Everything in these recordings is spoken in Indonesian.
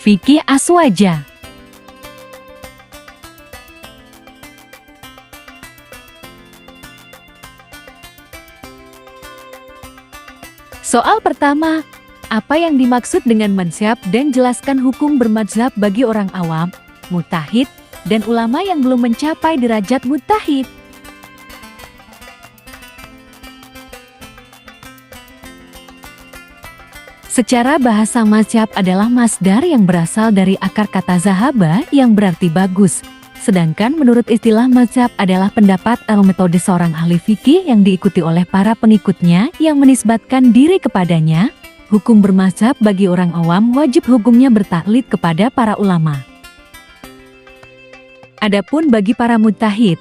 Fikih Aswaja. Soal pertama, apa yang dimaksud dengan mazhab dan jelaskan hukum bermazhab bagi orang awam, mujtahid, dan ulama yang belum mencapai derajat mujtahid? Secara bahasa mazhab adalah masdar yang berasal dari akar kata zahaba yang berarti bagus. Sedangkan menurut istilah mazhab adalah pendapat atau metode seorang ahli fikih yang diikuti oleh para pengikutnya yang menisbatkan diri kepadanya. Hukum bermazhab bagi orang awam wajib hukumnya bertaklid kepada para ulama. Adapun bagi para mujtahid,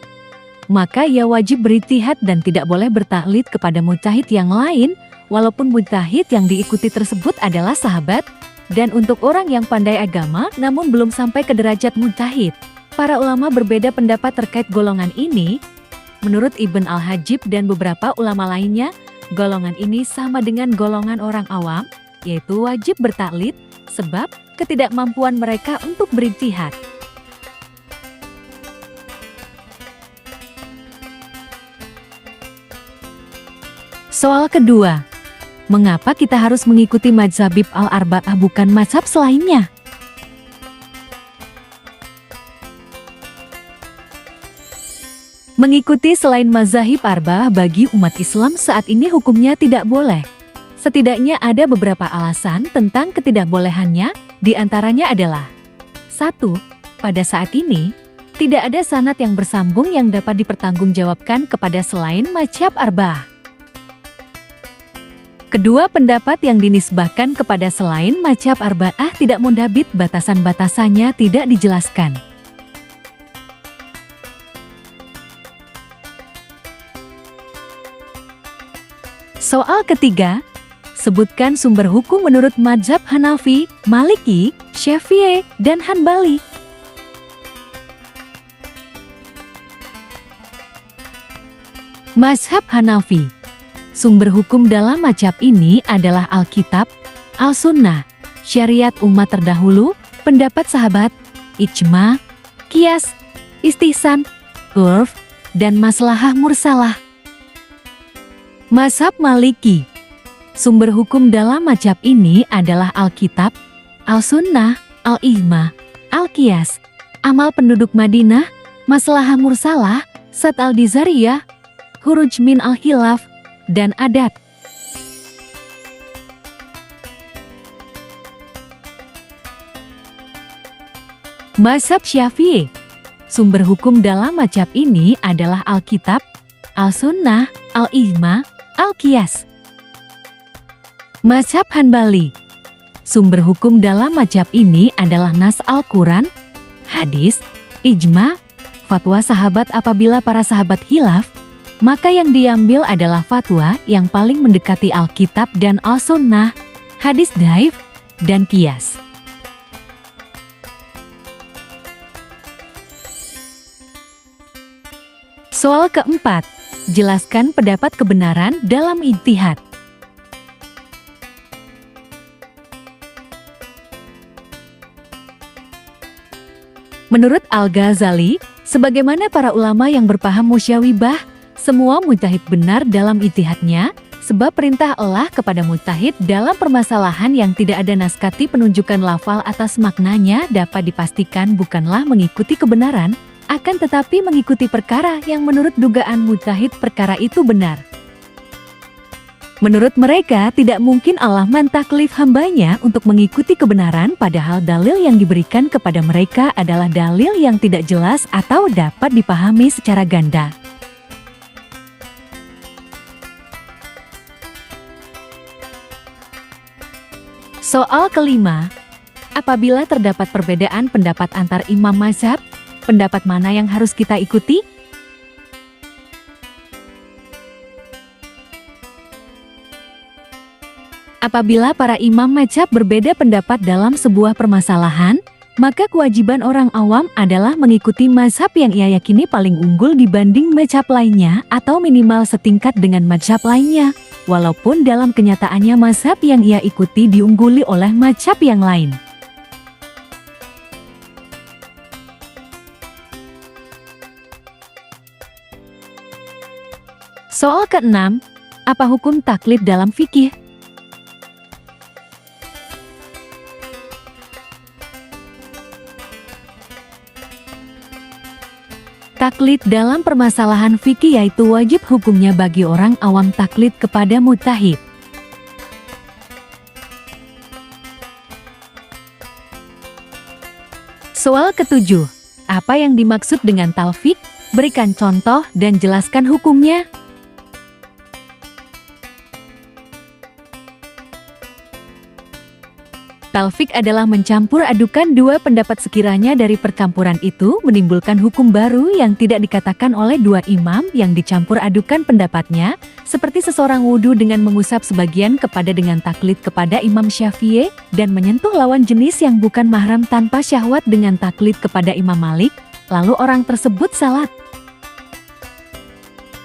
maka ia wajib berijtihad dan tidak boleh bertaklid kepada mujtahid yang lain, walaupun mujtahid yang diikuti tersebut adalah sahabat, dan untuk orang yang pandai agama namun belum sampai ke derajat mujtahid. Para ulama berbeda pendapat terkait golongan ini. Menurut Ibn Al-Hajib dan beberapa ulama lainnya, golongan ini sama dengan golongan orang awam, yaitu wajib bertaklid, sebab ketidakmampuan mereka untuk berijtihad. Soal kedua, mengapa kita harus mengikuti mazhabib al-arba'ah bukan mazhab selainnya? Mengikuti selain mazahib arba'ah bagi umat Islam saat ini hukumnya tidak boleh. Setidaknya ada beberapa alasan tentang ketidakbolehannya, di antaranya adalah 1. Pada saat ini, tidak ada sanad yang bersambung yang dapat dipertanggungjawabkan kepada selain mazhab arba'ah. Kedua, pendapat yang dinisbahkan kepada selain mazhab arba'ah tidak mundhabit, batasan-batasannya tidak dijelaskan. Soal ketiga, sebutkan sumber hukum menurut mazhab Hanafi, Maliki, Syafi'i, dan Hanbali. Mazhab Hanafi. Sumber hukum dalam mazhab ini adalah Alkitab, Al-Sunnah, syariat umat terdahulu, pendapat sahabat, ijma, qiyas, istihsan, urf, dan maslahah mursalah. Mazhab Maliki. Sumber hukum dalam mazhab ini adalah Alkitab, Al-Sunnah, Al-Ijma, Al-Qiyas, amal penduduk Madinah, maslahah mursalah, Sat al-Dizariyah, Huruj min al-Khilaf, dan adat. Mazhab Syafi'i. Sumber hukum dalam mazhab ini adalah Alkitab, Al-Sunnah, Al-Ijma, Al-Qiyas. Mazhab Hanbali. Sumber hukum dalam mazhab ini adalah nas Al-Quran, hadis, ijma, fatwa sahabat. Apabila para sahabat khilaf, maka yang diambil adalah fatwa yang paling mendekati Alkitab dan Al-Sunnah, hadis dhaif, dan qiyas. Soal keempat, jelaskan pendapat kebenaran dalam ijtihad. Menurut Al-Ghazali, sebagaimana para ulama yang berpaham musyawibah, semua mujtahid benar dalam ijtihadnya, sebab perintah Allah kepada mujtahid dalam permasalahan yang tidak ada naskati penunjukan lafal atas maknanya dapat dipastikan bukanlah mengikuti kebenaran, akan tetapi mengikuti perkara yang menurut dugaan mujtahid perkara itu benar. Menurut mereka, tidak mungkin Allah mentaklif hambanya untuk mengikuti kebenaran padahal dalil yang diberikan kepada mereka adalah dalil yang tidak jelas atau dapat dipahami secara ganda. Soal kelima, apabila terdapat perbedaan pendapat antar imam mazhab, pendapat mana yang harus kita ikuti? Apabila para imam mazhab berbeda pendapat dalam sebuah permasalahan, maka kewajiban orang awam adalah mengikuti mazhab yang ia yakini paling unggul dibanding mazhab lainnya atau minimal setingkat dengan mazhab lainnya, walaupun dalam kenyataannya mazhab yang ia ikuti diungguli oleh mazhab yang lain. Soal ke-6, apa hukum taklid dalam fikih? Taklid dalam permasalahan fikih yaitu wajib hukumnya bagi orang awam taklid kepada mujtahid. Soal ke-7, apa yang dimaksud dengan talfik? Berikan contoh dan jelaskan hukumnya. Talfik adalah mencampur adukan dua pendapat sekiranya dari percampuran itu menimbulkan hukum baru yang tidak dikatakan oleh dua imam yang dicampur adukan pendapatnya, seperti seseorang wudhu dengan mengusap sebagian kepada dengan taklid kepada Imam Syafi'i dan menyentuh lawan jenis yang bukan mahram tanpa syahwat dengan taklid kepada Imam Malik, lalu orang tersebut salat.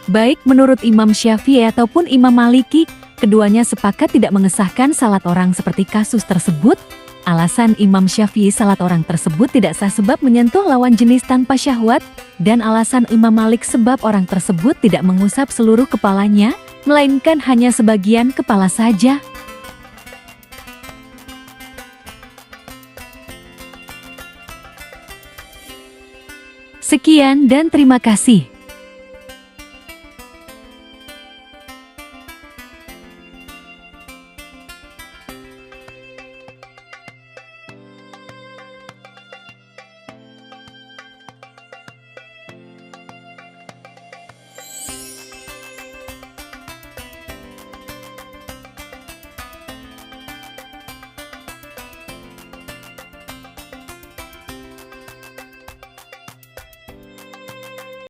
Baik menurut Imam Syafi'i ataupun Imam Maliki, keduanya sepakat tidak mengesahkan salat orang seperti kasus tersebut. Alasan Imam Syafi'i salat orang tersebut tidak sah sebab menyentuh lawan jenis tanpa syahwat, dan alasan Imam Malik sebab orang tersebut tidak mengusap seluruh kepalanya, melainkan hanya sebagian kepala saja. Sekian dan terima kasih.